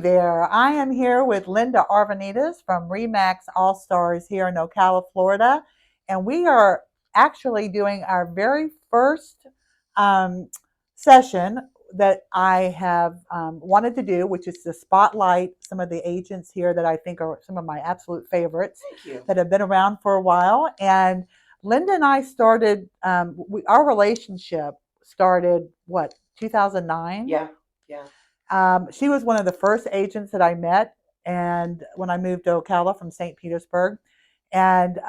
there. I am here with Linda Arvanitis from Remax All Stars here in Ocala, Florida. And we are actually doing our very first um, session that I have wanted to do, which is to spotlight some of the agents here that I think are some of my absolute favorites Thank you. that have been around for a while. And Linda and I started, our relationship started, what, 2009? Yeah, yeah. She was one of the first agents that I met, and when I moved to Ocala from St. Petersburg, and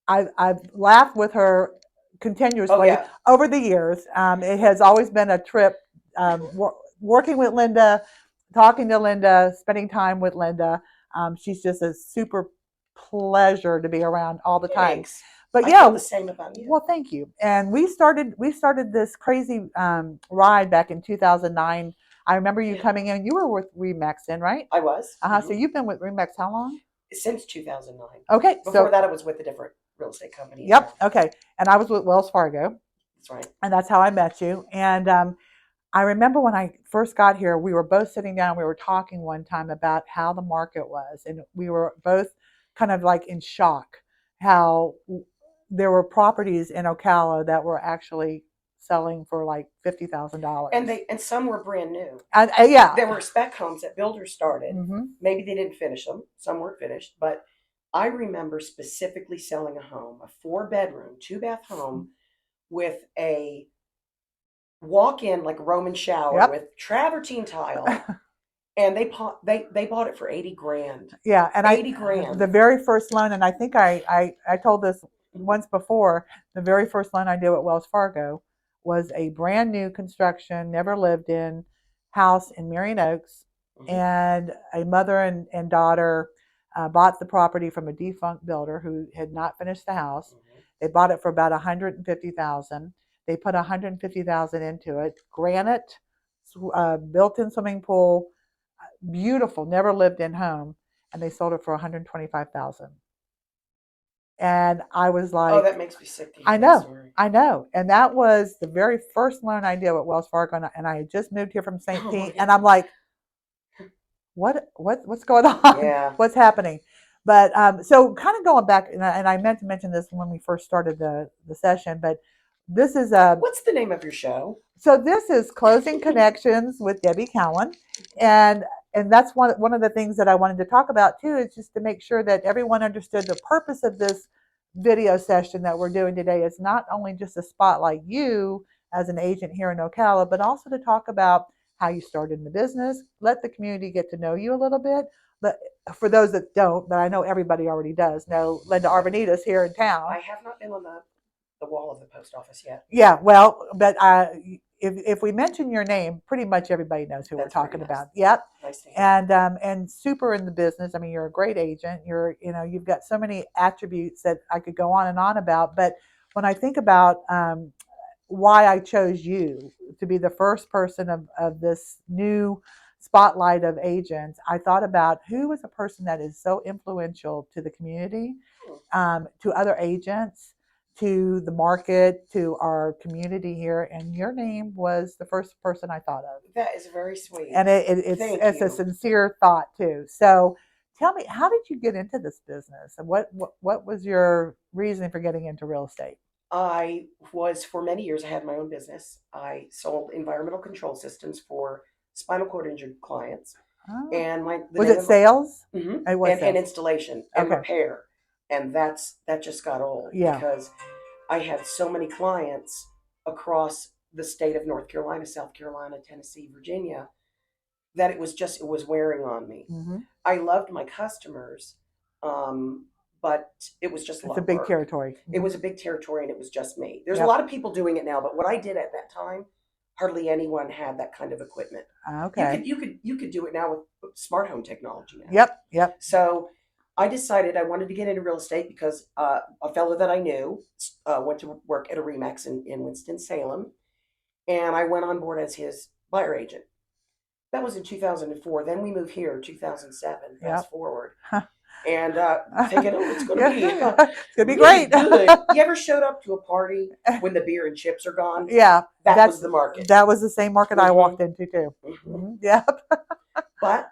I've laughed with her Oh, continuously yeah. over the years. It has always been a trip working with Linda, talking to Linda, spending time with Linda. She's just a super pleasure to be around all the time. Thanks. But I yeah, feel the same about you. well, thank you. And we started this crazy ride back in 2009. I remember you Yeah, coming in. You were with Remax then, right? I was. So you've been with Remax how long? Since 2009. Okay, Before so that, I was with a different real estate company in yep, town. okay. And I was with Wells Fargo, That's right. and that's how I met you. And I remember when I first got here, we were both sitting down. We were talking one time about how the market was, and we were both kind of like in shock how there were properties in Ocala that were actually selling for like $50,000. And some were brand new. Yeah. There were spec homes that builders started. Mm-hmm. Maybe they didn't finish them. Some weren't finished. But I remember specifically selling a home, a 4-bedroom, 2-bath home with a walk-in like Roman shower Yep. with travertine tile. And they bought it for 80 grand. Yeah, and 80 grand. the very first loan, and I think I told this once before, the very first loan I did at Wells Fargo was a brand new construction, never lived in house in Marion Oaks, and a mother and daughter bought the property from a defunct builder who had not finished the house. They bought it for about $150,000. They put $150,000 into it, granite, built-in swimming pool, beautiful, never lived in home, and they sold it for $125,000. And I was like, oh, that makes me sick to hear I that know, story. I know. And that was the very first loan I did at Wells Fargo, and I had just moved here from St. Pete, and I'm like, what's going on? Yeah. What's happening? But so kind of going back, and I meant to mention this when we first started the session, but this is What's the name of your show? So this is Closing Connections with Debbie Cowan, and that's one of the things that I wanted to talk about too, is just to make sure that everyone understood the purpose of this video session that we're doing today is not only just to spotlight you as an agent here in Ocala, but also to talk about how you started in the business, let the community get to know you a little bit. But for those that don't, but I know everybody already does know Linda Arvanitis here in town. I have not been on the wall of the post office yet. Yeah, well, but if we mention your name, pretty much everybody knows who That's we're talking nice. about. Yep. Nice to hear. And super in the business. I mean, you're a great agent. You've got so many attributes that I could go on and on about. But when I think about why I chose you to be the first person of this new spotlight of agents, I thought about who was a person that is so influential to the community, to other agents, to the market, to our community here, and your name was the first person I thought of. That is very sweet. And it's a sincere thought too. So tell me, how did you get into this business, and what was your reason for getting into real estate? I was, for many years, I had my own business. I sold environmental control systems for spinal cord injured clients. Oh. And was it sales? Mm-hmm. It was and sales. installation and repair. And that just got old because I had so many clients across the state of North Carolina, South Carolina, Tennessee, Virginia, that it was wearing on me. Mm-hmm. I loved my customers, but it was just a lot It's a big work. territory. Mm-hmm. It was a big territory, and it was just me. There's a lot of people doing it now, but what I did at that time, hardly anyone had that kind of equipment. Okay. You could do it now with smart home technology now. Yep. So I decided I wanted to get into real estate because a fellow that I knew went to work at a Remax in Winston-Salem, and I went on board as his buyer agent. That was in 2004. Then we moved here, 2007. Fast forward. And thinking, oh, it's going to be it's going to be really great. good. You ever showed up to a party when the beer and chips are gone? Yeah, that was the market. That was the same market I walked into too. Mm-hmm. Yep. But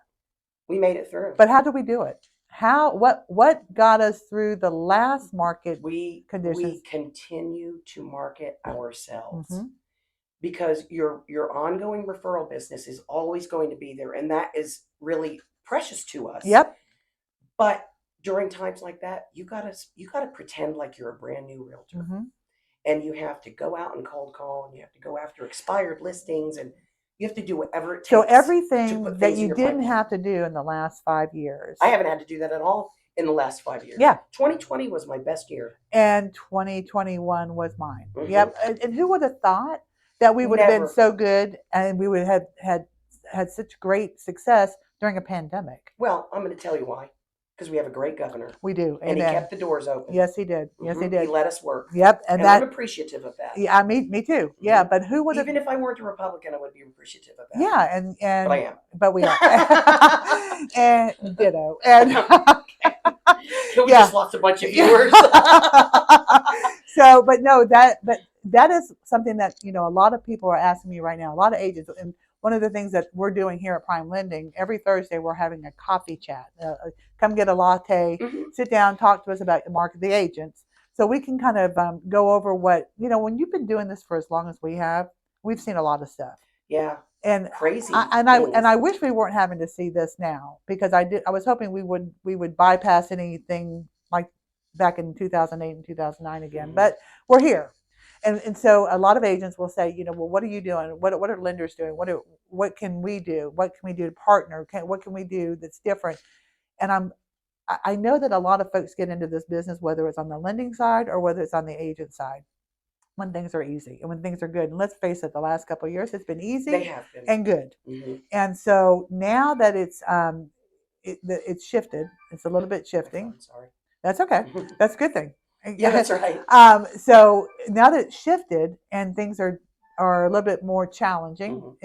we made it through. But how do we do it? What got us through the last market conditions? We continue to market ourselves. Mm-hmm. Because your ongoing referral business is always going to be there, and that is really precious to us. Yep. But during times like that, you gotta pretend like you're a brand new realtor, Mm-hmm. and you have to go out and cold call, and you have to go after expired listings, and you have to do whatever it takes. So to everything put that things in you your didn't pipeline. have to do in the last 5 years. I haven't had to do that at all in the last 5 years. Yeah. 2020 was my best year. And 2021 was mine. Mhm. Yep. And who would have thought that we would have been Never. so good and we would have had such great success during a pandemic? Well, I'm going to tell you why. Because we have a great governor, We do. and he Amen. kept the doors open. Yes, he did. Yes, he He did. let us work. Yep. And I'm appreciative of that. yeah, me too. Yeah, but who would have? Even if I weren't a Republican, I would be appreciative of that. Yeah, and But I am. But we are. And ditto. And We yeah. just lost a bunch of viewers. So, but no, that is something that a lot of people are asking me right now. A lot of agents, and one of the things that we're doing here at Prime Lending, every Thursday we're having a coffee chat. Come get a latte, sit down, talk to us about the market, the agents, so we can kind of go over what when you've been doing this for as long as we have, we've seen a lot of stuff. Yeah. And crazy. I wish we weren't having to see this now, because I was hoping we would bypass anything like back in 2008 and 2009 again. But we're here. And so a lot of agents will say, well, what are you doing? What are lenders doing? What can we do? What can we do to partner? What can we do that's different? And I know that a lot of folks get into this business, whether it's on the lending side or whether it's on the agent side, when things are easy and when things are good. And let's face it, the last couple of years, it's been easy. They have been. And good. And so now that it's shifted, it's a little bit shifting. I'm sorry. That's okay. That's a good thing. Yeah, that's right. So now that it's shifted and things are a little bit more challenging,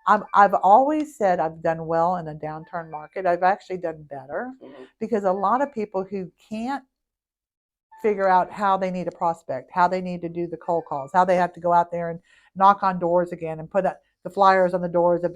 I've always said I've done well in a downturn market. I've actually done better because a lot of people who can't figure out how they need a prospect, how they need to do the cold calls, how they have to go out there and knock on doors again and put the flyers on the doors of,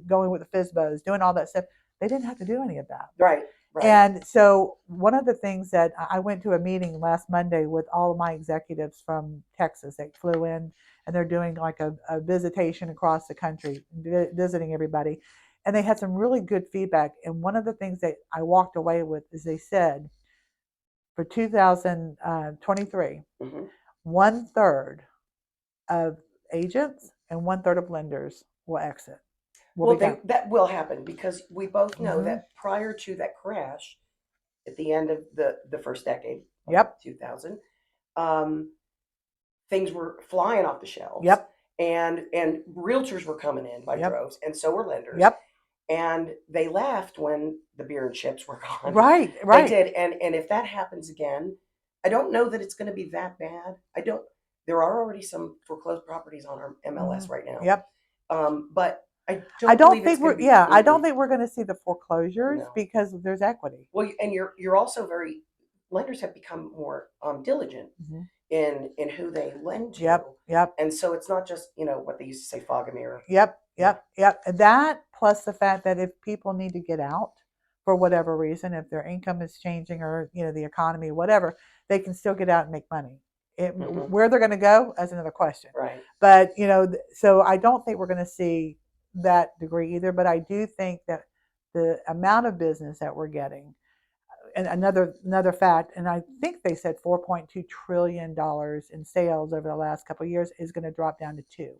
going with the FISBOs, doing all that stuff. They didn't have to do any of that. Right. And so one of the things that I went to a meeting last Monday with all of my executives from Texas. They flew in and they're doing like a visitation across the country, visiting everybody. And they had some really good feedback. And one of the things that I walked away with is they said, for 2023, 1/3 of agents and 1/3 of lenders will exit. That will happen because we both know that prior to that crash at the end of the first decade, 2000, things were flying off the shelves. And realtors were coming in by droves, and so were lenders. And they left when the beer and chips were gone. Right. They did. And if that happens again, I don't know that it's going to be that bad. There are already some foreclosed properties on our MLS right now. But I don't think we're going to see the foreclosures because there's equity. Well, and you're also lenders have become more diligent in who they lend to. And so it's not just, what they used to say, fog and mirror. That plus the fact that if people need to get out for whatever reason, if their income is changing or, the economy, whatever, they can still get out and make money. Where they're going to go is another question. Right. But, so I don't think we're going to see that degree either. But I do think that the amount of business that we're getting, and another fact, and I think they said $4.2 trillion in sales over the last couple of years is going to drop down to 2.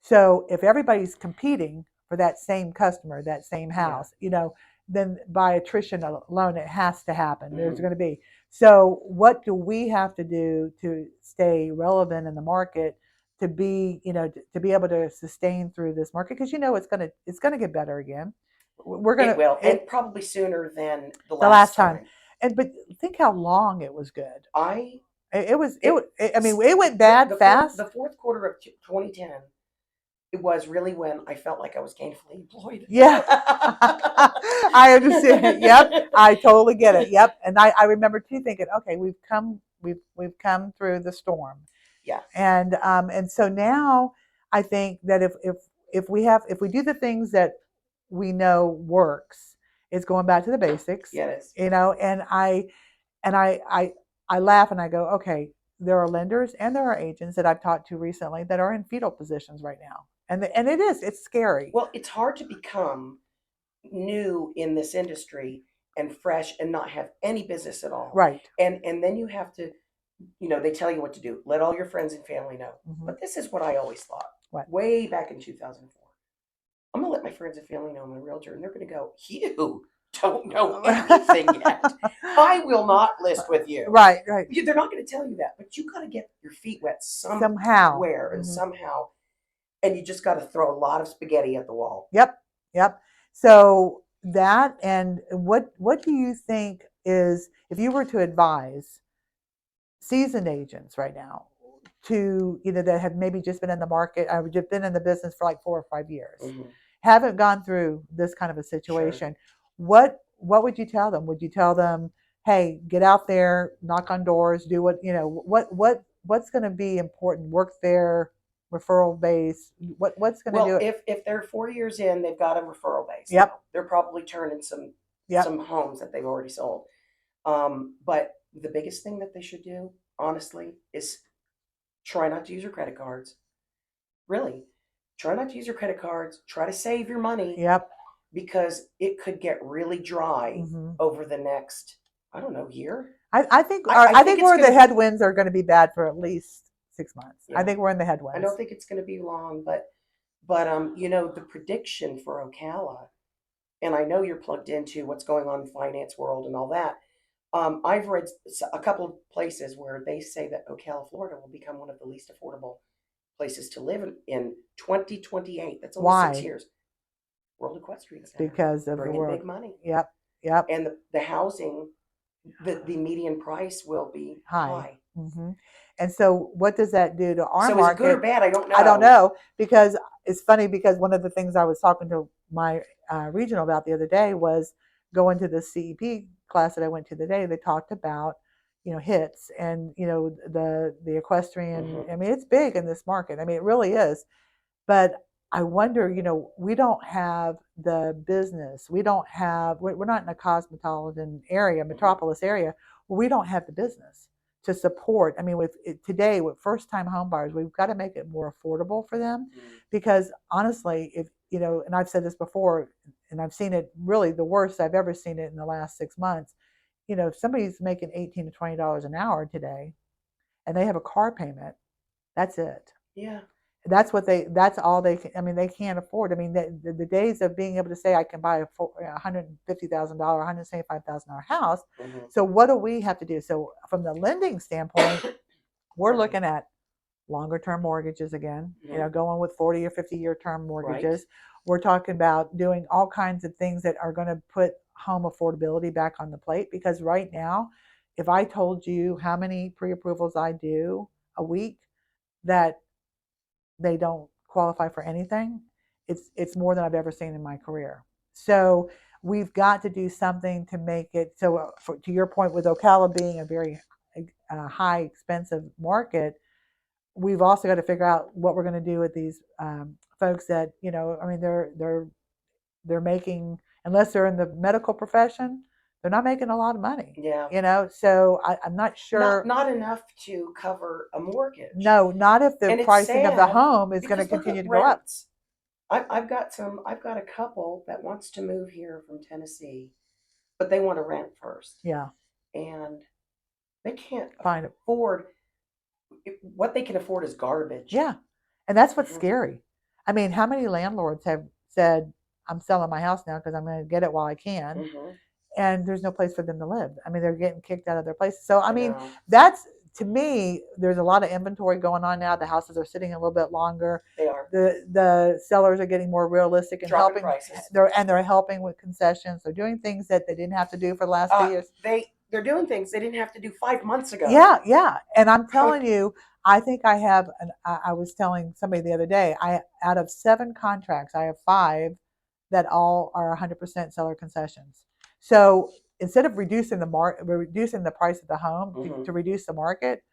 So if everybody's competing for that same customer, that same house, then by attrition alone, it has to happen. There's going to be. So what do we have to do to stay relevant in the market, to be, to be able to sustain through this market? Because it's gonna get better again. It will, and probably sooner than the last time. But think how long it was good. It went bad fast. The fourth quarter of 2010. It was really when I felt like I was gainfully employed. Yeah. I understand. Yep. I totally get it. Yep. And I remember too thinking, okay, we've come through the storm. Yeah. And so now I think that if we do the things that we know works is going back to the basics. Yeah, it is. And I laugh and I go, okay, there are lenders and there are agents that I've talked to recently that are in fetal positions right now, and it's scary. Well, it's hard to become new in this industry and fresh and not have any business at all. Right. And then you have to, they tell you what to do. Let all your friends and family know. Mm-hmm. But this is what I always thought. What? Way back in 2004. I'm going to let my friends and family know I'm a realtor, and they're going to go, you don't know anything yet. I will not list with you. Right. They're not going to tell you that, but you got to get your feet wet somehow and somehow, and you just got to throw a lot of spaghetti at the wall. Yep. So that, and what do you think is, if you were to advise seasoned agents right now to, that have maybe just been in the market, or just been in the business for like 4 or 5 years, haven't gone through this kind of a situation, what would you tell them? Would you tell them, hey, get out there, knock on doors, do what's going to be important? Work there, referral base. What's going to do it? If they're 4 years in, they've got a referral base. Yep. Now. They're probably turning some homes that they've already sold. But the biggest thing that they should do, honestly, is try not to use your credit cards. Really, try not to use your credit cards. Try to save your money. Yep. Because it could get really dry over the next, I don't know, year. I think the headwinds are going to be bad for at least 6 months. Yeah. I think we're in the headwinds. I don't think it's going to be long, but the prediction for Ocala, and I know you're plugged into what's going on in the finance world and all that. I've read a couple of places where they say that Ocala, Florida, will become one of the least affordable places to live in 2028. That's only 6 years. World Equestrian Center. Because of bringing the world. Big money. Yep. And the housing, the median price will be high. Mm-hmm. And so what does that do to our market? So is it good or bad? I don't know. I don't know, because it's funny, because one of the things I was talking to my regional about the other day was going to the CEP class that I went to the day. They talked about, hits and, the equestrian. I mean, it's big in this market. I mean, it really is. But I wonder, we don't have the business. We're not in a cosmopolitan area, metropolis area, where we don't have the business to support. I mean, today, with first-time home buyers, we've got to make it more affordable for them. Because honestly, if, and I've said this before, and I've seen it really the worst I've ever seen it in the last 6 months. If somebody's making $18 to $20 an hour today, and they have a car payment, that's it. Yeah. That's all they can. I mean, they can't afford. I mean, the days of being able to say I can buy a $150,000, $175,000 house. So what do we have to do? So from the lending standpoint, we're looking at longer term mortgages again. Going with 40 or 50-year term mortgages. Right. We're talking about doing all kinds of things that are going to put home affordability back on the plate. Because right now, if I told you how many pre-approvals I do a week that they don't qualify for anything, it's more than I've ever seen in my career. So we've got to do something to make it so, to your point, with Ocala being a very high expensive market, we've also got to figure out what we're going to do with these folks that, I mean, they're making, unless they're in the medical profession, they're not making a lot of money. Yeah. So I'm not sure. Not enough to cover a mortgage. No, not if the pricing of the home is going to continue to go up. I've got a couple that wants to move here from Tennessee, but they want to rent first. Yeah. And they can't afford, what they can afford is garbage. Yeah. And that's what's scary. I mean, how many landlords have said, I'm selling my house now because I'm going to get it while I can. And there's no place for them to live. I mean, they're getting kicked out of their places. So, I mean, that's, to me, there's a lot of inventory going on now. The houses are sitting a little bit longer. They are. The sellers are getting more realistic and dropping prices. They're helping with concessions. They're doing things that they didn't have to do for the last 2 years. They're doing things they didn't have to do 5 months ago. Yeah. And I'm telling you, I think I have, I was telling somebody the other day, out of 7 contracts, I have 5 that all are 100% seller concessions. So instead of reducing the price of the home to reduce the market,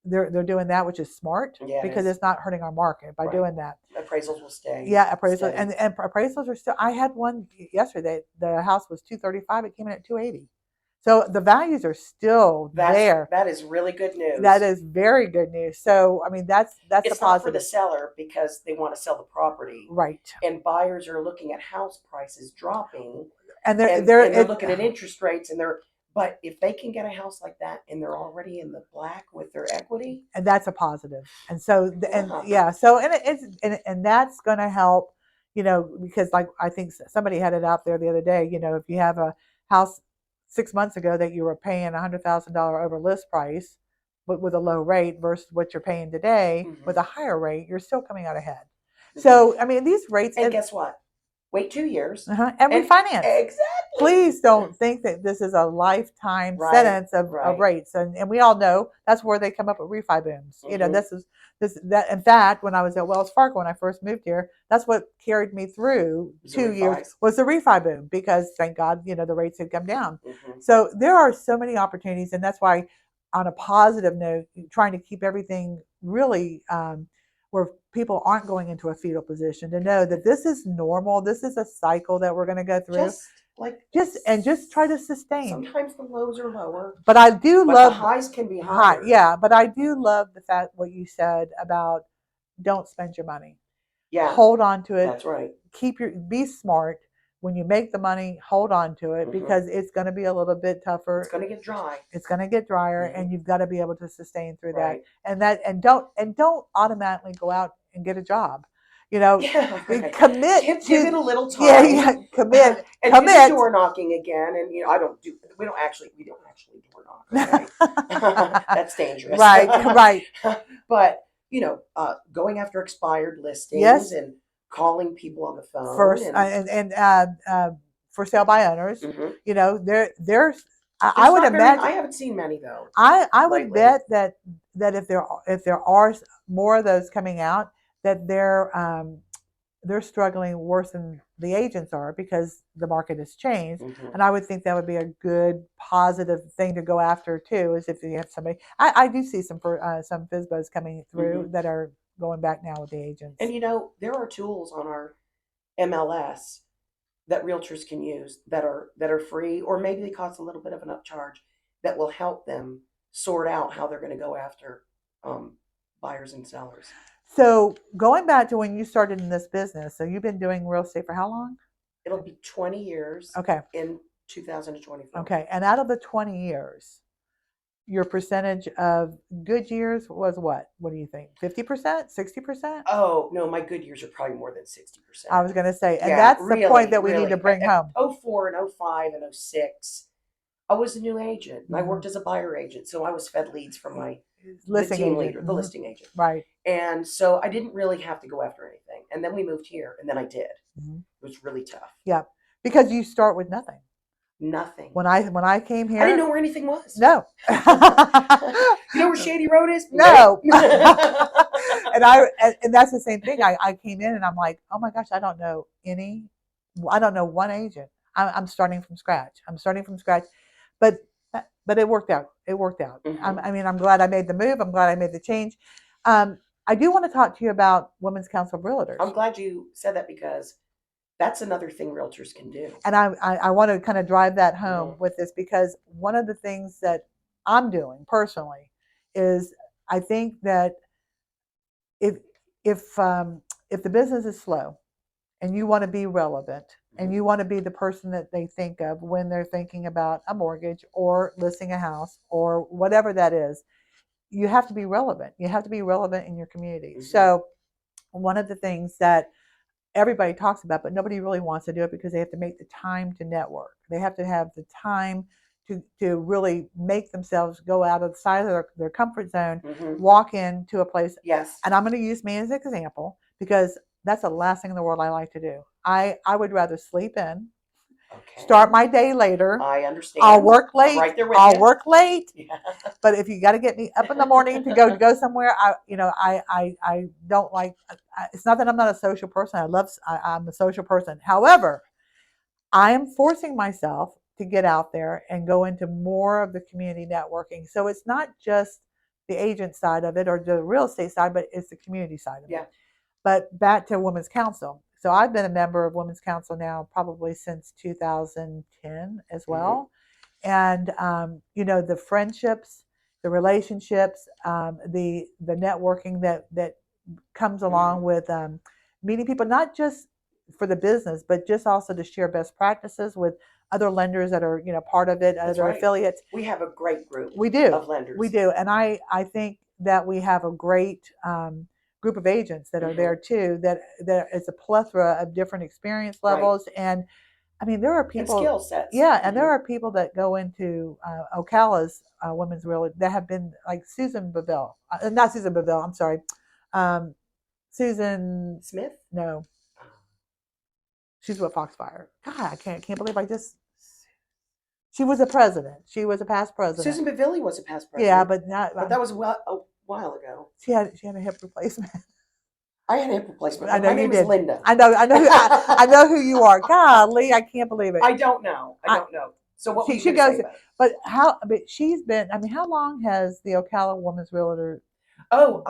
they're doing that, which is smart Yeah, it because is. it's not hurting our market by Right. doing that. Appraisals will stay. Yeah, appraisal Steady. and appraisals are still. I had one yesterday. The house was 235. It came in at 280. So the values are still there. That is really good That news. is very good news. So I mean, that's a It's not for the positive, seller because they want to sell the property, right? and buyers are looking at house prices dropping, And they're and they're they're it, looking at interest rates, and they're but if they can get a house like that and they're already in the black with their equity, and that's a positive. And so and yeah. yeah, so and and that's going to help, because like I think somebody had it out there the other day. If you have a house 6 months ago that you were paying $100,000 over list price, but with a low rate versus what you're paying today with a Mm-hmm. higher rate, you're still coming out ahead. Mm-hmm. So I mean, these rates And guess what? Wait 2 years and and refinance. exactly. Please don't think that this is a lifetime Right, sentence of right. rates. And we all know that's where they come up with refi booms. Mm-hmm. That in fact, when I was at Wells Fargo when I first moved here, that's what carried me through Was the 2 years refis. was the refi boom because thank God, the rates had come down. Mm-hmm. So there are so many opportunities, and that's why on a positive note, trying to keep everything really where people aren't going into a fetal position, to know that this is normal. This is a cycle that we're going to go through. Just try to sustain. Sometimes the lows are lower, but I do but love the highs can be higher. Yeah, but I do love the fact what you said about don't spend your money. Yeah, hold on to it. That's right. Be smart. When you make the money, hold on to it, because it's going to be a little bit tougher. It's going to get dry. It's going to get drier, and you've got to be able to sustain through Right. that. And don't automatically go out and get a job. Yeah, right. Commit Give it a little time. Yeah, commit. And do the door knocking again. And we don't actually door knock. Okay, that's dangerous. Right. But going after expired listings Yes. and calling people on the phone First, and for sale by owners. There's I would imagine. I haven't seen many though. I would lately. bet that if there are more of those coming out, that they're struggling worse than the agents are because the market has changed. And I would think that would be a good positive thing to go after too, is if you have somebody. I do see some FSBOs coming through that are going back now with the agents. And there are tools on our MLS that realtors can use that are free, or maybe they cost a little bit of an upcharge, that will help them sort out how they're going to go after buyers and sellers. So going back to when you started in this business, so you've been doing real estate for how long? It'll be 20 years. Okay. In 2024. Okay. And out of the 20 years, your percentage of good years was what? What do you think? 50%? 60%? Oh, no, my good years are probably more than 60%. I was going to say, and that's really, the point that we need to bring home. 04 and 05 and 06, I was a new agent, and I worked as a buyer agent, so I was fed leads from my listing team agent. leader, the listing agent. Right. And so I didn't really have to go after anything. And then we moved here, and then I did. It was really tough. Yeah, because you start with nothing. Nothing. When I came here, I didn't know where anything was. No. You know where Shady Road is? No. and that's the same thing. I came in and I'm like, oh my gosh, I don't know one agent. I'm starting from scratch. But it worked out. I mean, I'm glad I made the move. I'm glad I made the change. I do want to talk to you about Women's Council of Realtors. I'm glad you said that, because that's another thing realtors can do. And I want to kind of drive that home with this, because one of the things that I'm doing personally is I think that if the business is slow and you want to be relevant and you want to be the person that they think of when they're thinking about a mortgage or listing a house or whatever that is, you have to be relevant. You have to be relevant in your community. So one of the things that everybody talks about, but nobody really wants to do it, because they have to make the time to network. They have to have the time to really make themselves go out of the side of their comfort zone, walk into a place. Yes. And I'm going to use me as an example, because that's the last thing in the world I like to do. I would rather sleep in, start my day later. I understand. I'll work late. I'm right there with I'll you. work late. Yeah. But if you got to get me up in the morning to go somewhere, I don't like. It's not that I'm not a social person. I'm a social person. However, I am forcing myself to get out there and go into more of the community networking. So it's not just the agent side of it or the real estate side, but it's the community side of Yeah. it. But back to Women's Council. So I've been a member of Women's Council now probably since 2010 as well. And the friendships, the relationships, the networking that comes along with meeting people, not just for the business, but just also to share best practices with other lenders that are part of it, That's other right. affiliates. We have a great group We do. of lenders. We do, and I think that we have a great group of agents that are there too. That there is a plethora of different experience levels, and I mean there are and people, skill sets. yeah, and there are people that go into Ocala's women's realty that have been like Susan Beville, not Susan Beville. I'm sorry, Susan Smith. No, she's with Foxfire. God, I can't believe I just. She was a president. She was a past president. Susan Beville was a past president. Yeah, but not. But that was a while ago. She had a hip replacement. I had a hip replacement. I know My name is Linda. I know. I know who you are. Golly, I can't believe it. I don't know. So what she goes? But how? But she's been. I mean, how long has the Ocala Women's Realtor? Oh,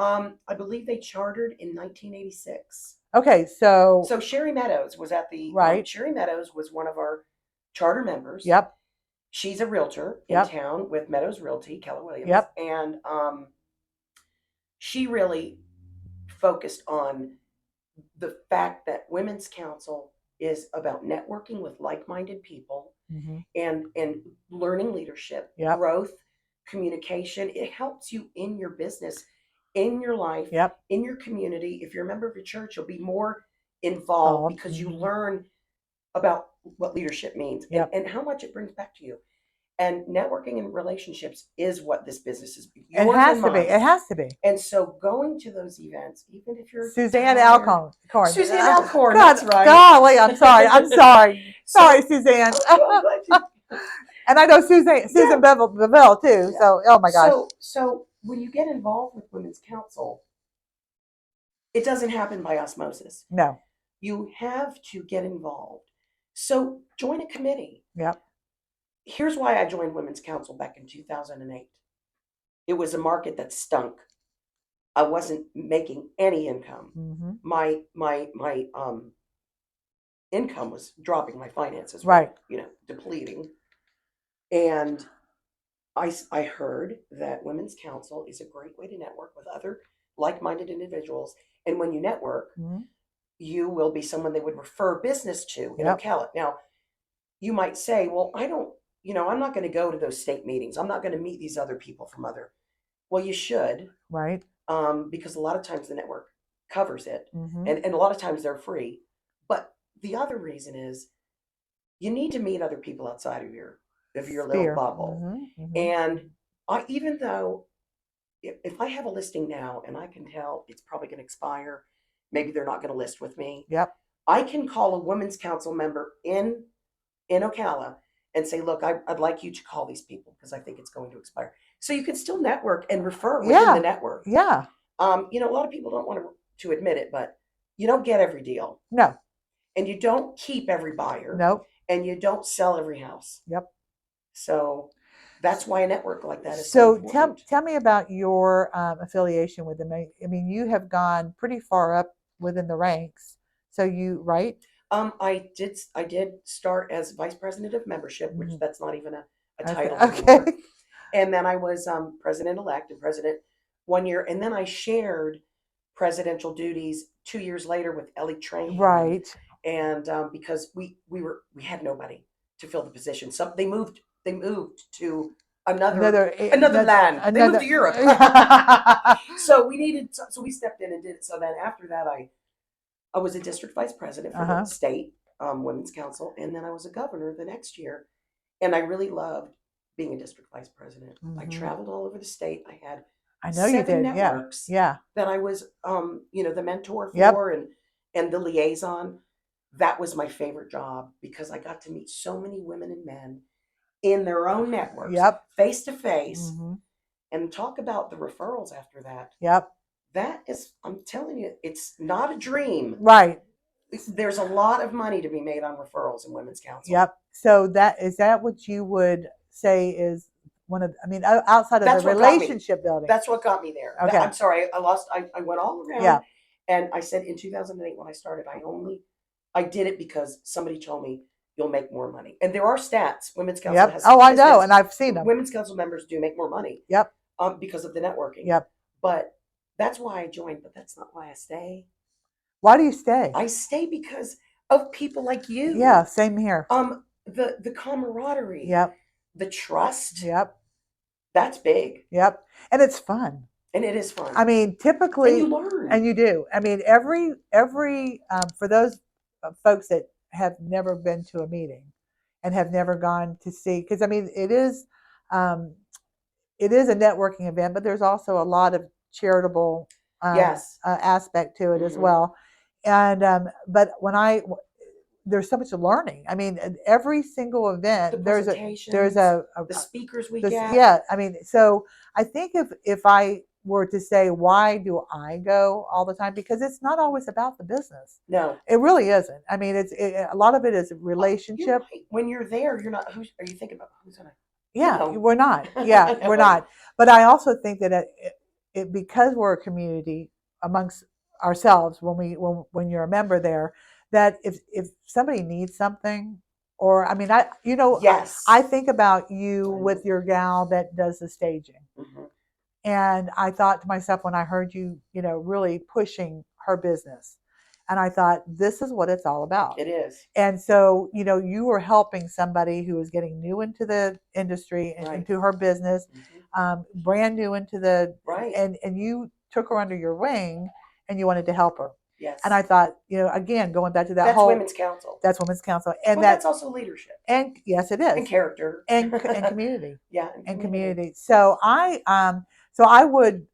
I believe they chartered in 1986. Okay, so Sherry Meadows was at the right. Sherry Meadows was one of our charter members. Yep. She's a realtor in town with Meadows Realty, Keller Williams. Yep. And she really focused on the fact that Women's Council is about networking with like-minded people and learning leadership, growth, communication. It helps you in your business, in your life, in your community. If you're a member of a church, you'll be more involved because you learn about what leadership means and how much it brings back to you. And networking and relationships is what this business is. It has to be. It has to be. And so going to those events, even if you're Suzanne Alcorn. Suzanne Alcorn, that's right. Golly, I'm sorry. I'm sorry. Sorry, Suzanne. And I know Susan Beville too. Yeah. So, oh my gosh. So when you get involved with Women's Council, it doesn't happen by osmosis. No. You have to get involved. So join a committee. Yep. Here's why I joined Women's Council back in 2008. It was a market that stunk. I wasn't making any income. My income was dropping. My finances were, depleting. And I heard that Women's Council is a great way to network with other like-minded individuals. And when you network, you will be someone they would refer business to in Ocala. Now, you might say, well, I'm not going to go to those state meetings. I'm not going to meet these other people from other. Well, you should. Right. Because a lot of times the network covers it. And a lot of times they're free. But the other reason is you need to meet other people outside of your little bubble. And even though if I have a listing now and I can tell it's probably going to expire, maybe they're not going to list with me. Yep. I can call a Women's Council member in Ocala and say, look, I'd like you to call these people because I think it's going to expire. So you can still network and refer within the network. Yeah. A lot of people don't want to admit it, but you don't get every deal. No. And you don't keep every buyer. Nope. And you don't sell every house. Yep. So that's why a network like that is so tell me about your affiliation with them. I mean, you have gone pretty far up within the ranks. So right? I did start as vice president of membership, which that's not even a title anymore. And then I was president-elect and president 1 year. And then I shared presidential duties 2 years later with Ellie Trahan. Right. And because we had nobody to fill the position. So they moved to another land. They moved to Europe. So we stepped in and did it. So then after that, I was a district vice president for the state Women's Council, and then I was a governor the next year. And I really loved being a district vice president. I traveled all over the state. I had 7 networks that I was the mentor for and the liaison. That was my favorite job because I got to meet so many women and men in their own networks, face to face, and talk about the referrals after that. Yep. That is, I'm telling you, it's not a dream. Right. There's a lot of money to be made on referrals in Women's Council. Yep. So is that what you would say is outside of the That's what got me. relationship building. That's what got me there. Okay. I'm sorry, I went all around. Yeah. And I said in 2008 when I started, I did it because somebody told me you'll make more money. And there are stats. Women's Council Yep. has Oh, I know, statistics. and I've seen them. Women's Council members do make more money. Yep. Because of the networking. Yep. But that's why I joined, but that's not why I stay. Why do you stay? I stay because of people like you. Yeah, same here. The camaraderie. Yep. The trust. Yep. That's big. Yep. And it's fun. And it is fun. I mean, typically, and you learn. And you do. I mean, every for those folks that have never been to a meeting and have never gone to see, because I mean, it is a networking event, but there's also a lot of charitable yes. Aspect to it as well. And but there's so much learning. I mean, every single event there's the speakers we get. Yeah, I mean, so I think if I were to say why do I go all the time, because it's not always about the business. No, it really isn't. I mean, a lot of it is relationship. You're right. When you're there, you're not. Who are you thinking about? Who's gonna? Yeah, no. We're not. Yeah, we're not. But I also think that because we're a community amongst ourselves, when you're a member there, that if somebody needs something, or I mean, yes, I think about you with your gal that does the staging. And I thought to myself when I heard you, really pushing her business, and I thought, this is what it's all about. It is. And so, you were helping somebody who was getting new into the industry and into her business, brand new into the, and you took her under your wing and you wanted to help her. Yes. And I thought, again, going back to that's Women's Council. That's Women's Council. And that's also leadership. And yes, it is. And character. And community. Yeah. And community. So I would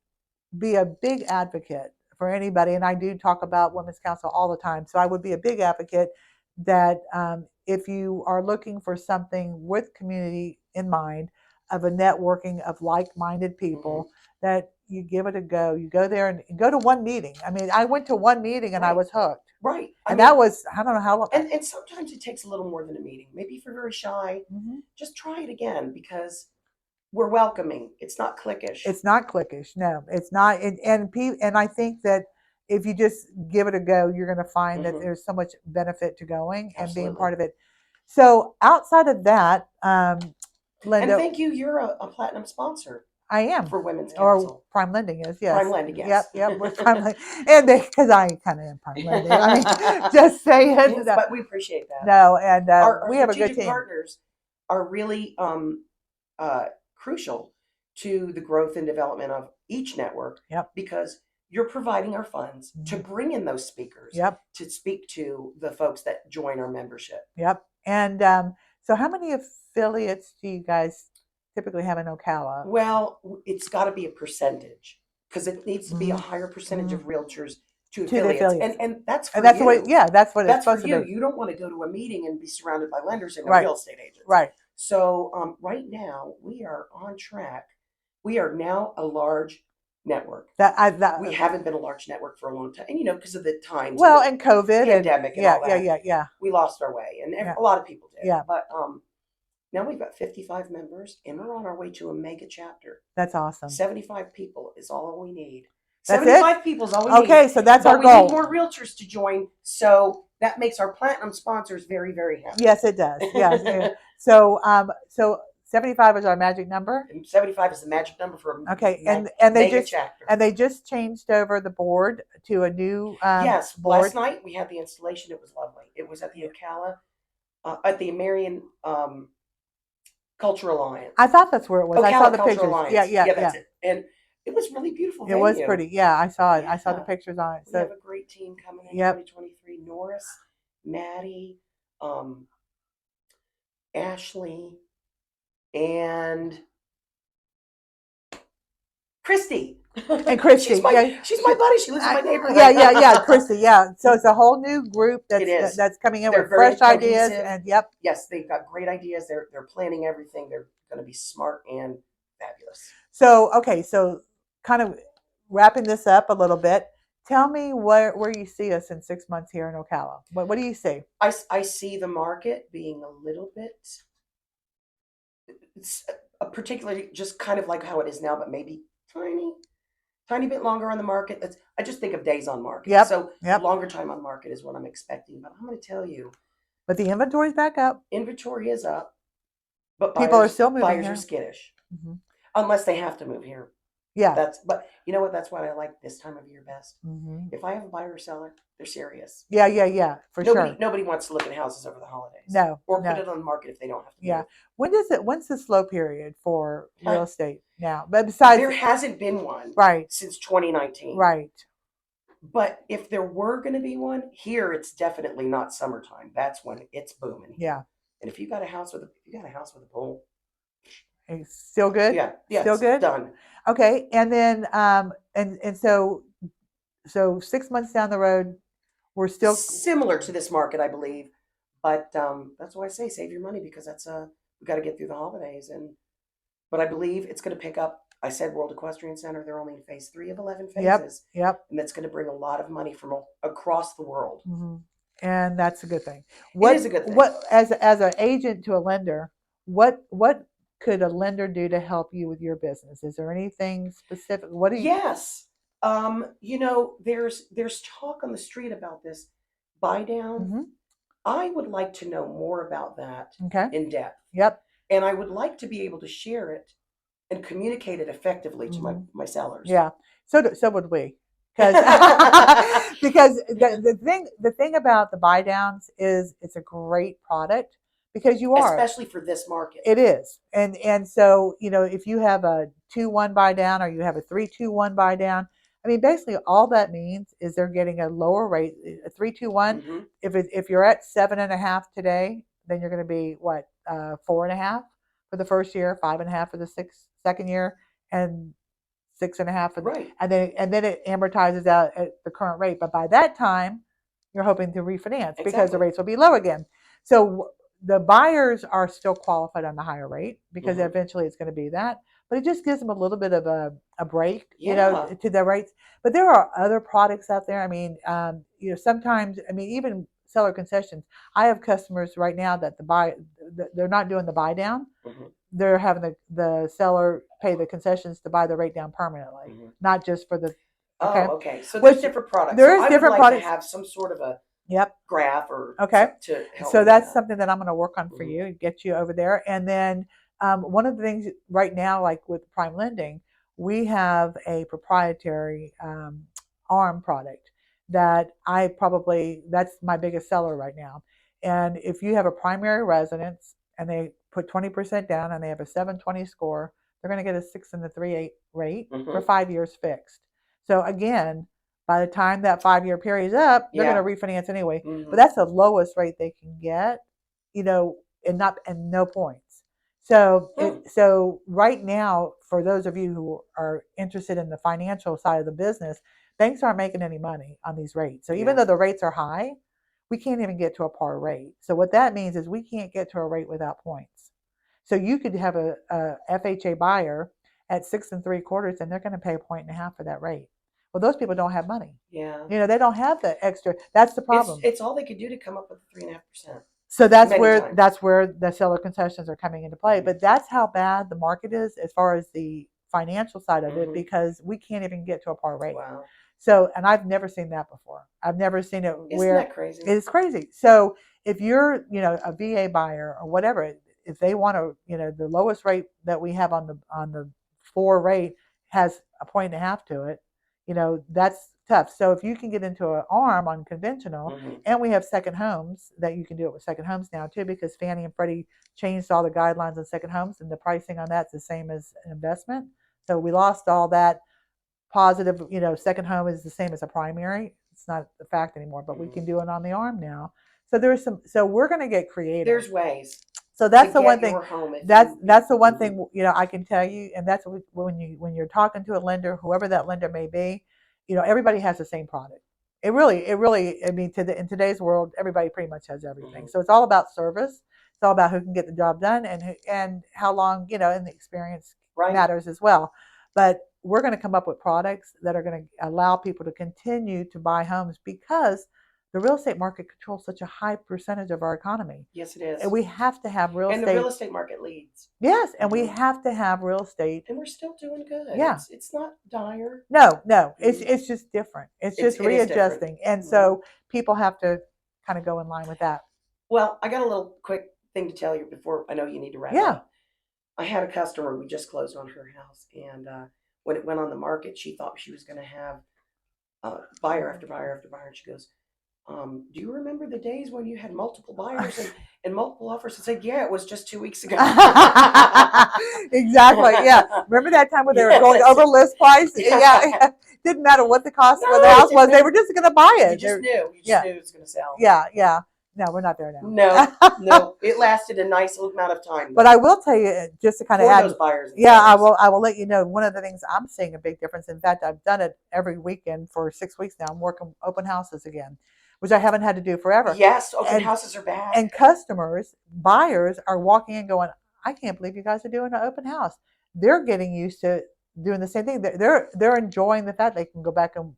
be a big advocate for anybody, and I do talk about Women's Council all the time. So I would be a big advocate that if you are looking for something with community in mind, of a networking of like-minded people, that you give it a go. You go there and go to one meeting. I mean, I went to one meeting and I was hooked. Right. And that was, I don't know how long. And sometimes it takes a little more than a meeting. Maybe if you're very shy, just try it again, because we're welcoming. It's not cliquish. It's not cliquish. No, it's not. And I think that if you just give it a go, you're going to find that there's so much benefit to going and being part of it. So outside of that, Linda. And thank you. You're a platinum sponsor. I am. For Women's Council. Or Prime Lending is, yes. Prime Lending, yes. Yep, with Prime Lending. And because I kind of am Prime Lending. I mean, just saying. Yes, but we appreciate that. No, and our we have a good team. Partners are really crucial to the growth and development of each network. Yep. Because you're providing our funds to bring in those speakers. Yep. To speak to the folks that join our membership. Yep. And so how many affiliates do you guys typically have in Ocala? Well, it's got to be a percentage, because it needs to be a higher percentage of realtors to affiliates. And that's for that's you. The way, yeah, that's what it's supposed for you. To be. You don't want to go to a meeting and be surrounded by lenders and real estate agents. Right. So right now we are on track. We are now a large network. We haven't been a large network for a long time, and because of the times. Well, and COVID, pandemic, and all that. Yeah. We lost our way, and a lot of people did. Yeah. But now we've got 55 members, and we're on our way to a mega chapter. That's awesome. 75 people is all we need. That's 75 people is all we need. Okay, so that's our goal. We need more realtors to join, so that makes our platinum sponsors very, very happy. Yes, it does. Yes. So 75 is our magic number. And 75 is the magic number for and they just changed over the board to a new yes. Board. Last night we had the installation. It was lovely. It was at the Ocala, at the Marion Cultural Alliance. I thought that's where it was. Ocala I saw the Cultural pictures. Alliance. Yeah. That's it. And it was really beautiful. It was pretty. Yeah, I saw it. I saw the pictures on it. We have a great team coming in 2023. Norris, Maddie, Ashley, and Christy. And Christy. She's my buddy. She lives in my neighborhood. Yeah, Christy. Yeah. So it's a whole new group that's coming in with fresh ideas. And yes, they've got great ideas. They're planning everything. They're going to be smart and fabulous. So so kind of wrapping this up a little bit. Tell me where you see us in 6 months here in Ocala. What do you see? I see the market being a little bit. particularly just kind of like how it is now, but maybe tiny, tiny bit longer on the market. I just think of days on market. Yep. So Yep. longer time on market is what I'm expecting. But I'm going to tell you, But the inventory's back up. inventory is up, but People are still moving buyers are here. skittish Hmm. unless they have to move here. Yeah. But you know what? That's what I like this time of year best. Hmm. If I have a buyer or seller, they're serious. Yeah. Yeah. Yeah. For sure. Nobody wants to look at houses over the holidays No. or put No. it on the market if they don't have to Yeah. move. When's the slow period for real Huh. estate now? But besides, There hasn't been one right. since 2019. Right. But if there were going to be one here, it's definitely not summertime. That's when it's booming here. Yeah. And if you got a house with a pool, It's still good. yeah, Still it's good. done. Okay. And then and so 6 months down the road, we're still Similar to this market, I believe. But that's why I say save your money because we got to get through the holidays. But I believe it's going to pick up. I said World Equestrian Center. They're only in phase 3 of 11 Yep. phases, Yep. and that's going to bring a lot of money from across the world. Hmm. And that's a good thing. It is a good thing. What as an agent to a lender, what could a lender do to help you with your business? Is there anything specific? What do you? Yes. There's talk on the street about this buy down. Hmm. I would like to know more about that Okay. in depth. Yep. And I would like to be able to share it and communicate it effectively to Hmm. my sellers. Yeah. So would we. Because because the thing about the buy downs is it's a great product because you are. Especially for this market. It is. And so, if you have a 2-1 buy down or you have a 3-2-1 buy down, I mean, basically all that means is they're getting a lower rate, a 3-2-1. Hmm. If you're at 7.5 today, then you're going to be what, 4.5 for the first year, 5.5 for the second year, and 6.5 for Right. and then it amortizes out at the current rate. But by that time, you're hoping to refinance because the Exactly. rates will be low again. So the buyers are still qualified on the higher rate because Hmm. eventually it's going to be that. But it just gives them a little bit of a break, Yeah. to their rates. But there are other products out there. I mean, sometimes, I mean, even seller concessions. I have customers right now that they're not doing the buy down. Hmm. They're having the seller pay the concessions to buy the rate down permanently, Hmm. not just for the. Oh, Okay. okay. So there's Which different products. there So is I would different like to products. have some sort of a Yep. graph or Okay. to help So me with that's that. something that I'm going to work on for Hmm. you, get you over there. And then one of the things right now, like with prime lending, we have a proprietary ARM product that's my biggest seller right now. And if you have a primary residence and they put 20% down and they have a 720 score, they're going to get a 6.38 rate for Hmm. 5 years fixed. So again, by the time that 5 year period is up, they're Yeah. going to refinance anyway. Hmm. But that's the lowest rate they can get, and no points. So Hmm. so right now, for those of you who are interested in the financial side of the business, banks aren't making any money on these rates. So even Yeah. though the rates are high, we can't even get to a par rate. So what that means is we can't get to a rate without points. So you could have a FHA buyer at 6.75, and they're going to pay 1.5 for that rate. Well, those people don't have money. Yeah. They don't have the extra. That's the problem. It's all they could do to come up with 3.5%. So Many times. that's where the seller concessions are coming into play. Mhm. But that's how bad the market is as far as the financial side of it, Mhm. because we can't even get to a par rate. Wow. So, and I've never seen that before. I've never seen it Isn't where that crazy? it's crazy. So if you're, a VA buyer or whatever, if they want to, the lowest rate that we have on the floor rate has a 1.5 to it, that's tough. So if you can get into an ARM on conventional, Hmm. and we have second homes that you can do it with second homes now too, because Fannie and Freddie changed all the guidelines on second homes, and the pricing on that's the same as an investment. So we lost all that positive, second home is the same as a primary. It's not the fact anymore, but we can do it on the ARM now. So so we're going to get creative. There's ways. So that's the one Get thing. your home That's the one Mhm. thing I can tell you, and that's when you're talking to a lender, whoever that lender may be, everybody has the same product. It really. I mean, in today's world, everybody pretty much has everything. Mhm. So it's all about service. It's all about who can get the job done and how long, and the experience Right. matters as well. But we're going to come up with products that are going to allow people to continue to buy homes because the real estate market controls such a high percentage of our economy. Yes, it is. And we have to have real And estate. the real estate market leads. Yes, and we Mhm. have to have real estate. And we're still doing good. Yeah. It's not dire. No, Mhm. it's just different. It's It just is different. readjusting. And so people have to kind of go in line with that. Well, I got a little quick thing to tell you before I know you need to wrap Yeah. up. I had a customer, we just closed on her house, and when it went on the market, she thought she was going to have buyer after buyer after buyer. And she goes, do you remember the days when you had multiple buyers and multiple offers? I said, yeah, it was just 2 weeks ago. Exactly. Yeah. Remember that time when they were going Yes. over list price? Yeah. Didn't matter what the cost of the house was. They were just going to buy it. You just knew. You just knew it was going to sell. Yeah. Yeah. No, we're not there now. No, no. It lasted a nice amount of time. But I will tell you, just to kind of For add, those buyers. yeah, I will let you know. One of the things I'm seeing a big difference. In fact, I've done it every weekend for 6 weeks now. I'm working open houses again, which I haven't had to do forever. Yes, open houses are back. And customers, buyers are walking in going, I can't believe you guys are doing an open house. They're getting used to doing the same thing. They're enjoying the fact they can go back and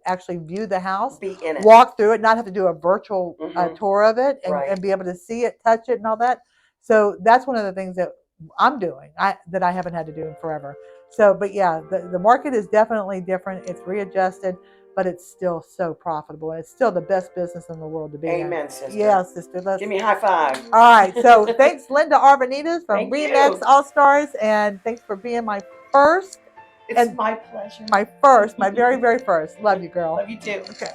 actually view the house, be in it, walk through it, not have to do a virtual tour of it, and be able to see it, touch it, and all that. So that's one of the things that I'm doing that I haven't had to do in forever. So, but yeah, the market is definitely different. It's readjusted, but it's still so profitable. It's still the best business in the world to be in. Amen, sister. Yeah, sister. Give me a high five. All right. So thanks, Linda Arvanitis from Thank Remax you. All Stars, and thanks for being my first. It's my pleasure. My very, very first. Love you, girl. Love you too. Okay.